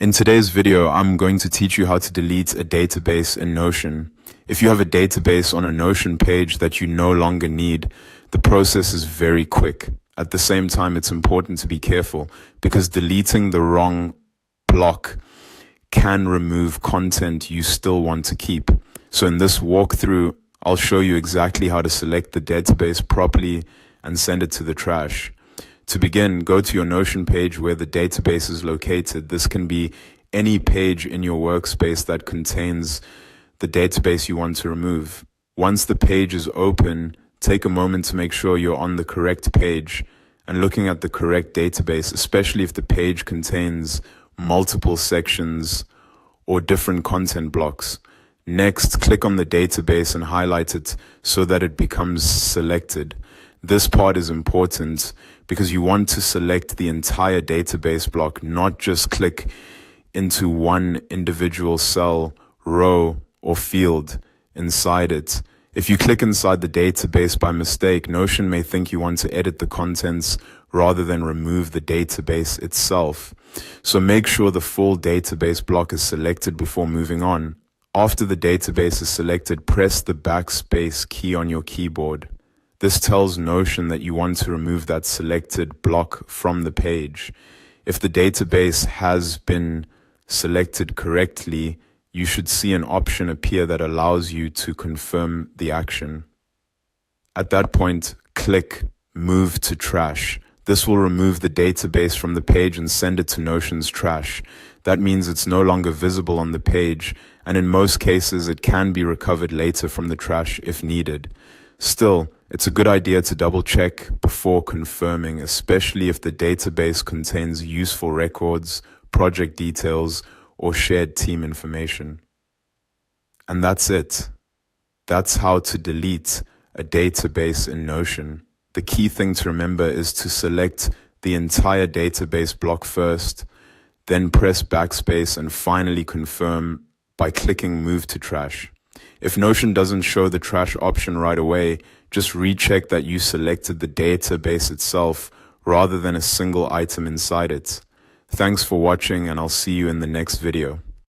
In today's video, I'm going to teach you how to delete a database in Notion. If you have a database on a Notion page that you no longer need, the process is very quick. At the same time, it's important to be careful because deleting the wrong block can remove content you still want to keep. So in this walkthrough, I'll show you exactly how to select the database properly and send it to the trash. To begin, go to your Notion page where the database is located. This can be any page in your workspace that contains the database you want to remove. Once the page is open, take a moment to make sure you're on the correct page and looking at the correct database, especially if the page contains multiple sections or different content blocks. Next, click on the database and highlight it so that it becomes selected. This part is important because you want to select the entire database block, not just click into one individual cell, row, or field inside it. If you click inside the database by mistake, Notion may think you want to edit the contents rather than remove the database itself. So make sure the full database block is selected before moving on. After the database is selected, press the backspace key on your keyboard. This tells Notion that you want to remove that selected block from the page. If the database has been selected correctly, you should see an option appear that allows you to confirm the action. At that point, click Move to Trash. This will remove the database from the page and send it to Notion's trash. That means it's no longer visible on the page, and in most cases, it can be recovered later from the trash if needed. Still, it's a good idea to double check before confirming, especially if the database contains useful records, project details, or shared team information. And that's it. That's how to delete a database in Notion. The key thing to remember is to select the entire database block first, then press backspace and finally confirm by clicking Move to Trash. If Notion doesn't show the trash option right away, just recheck that you selected the database itself rather than a single item inside it. Thanks for watching, and I'll see you in the next video.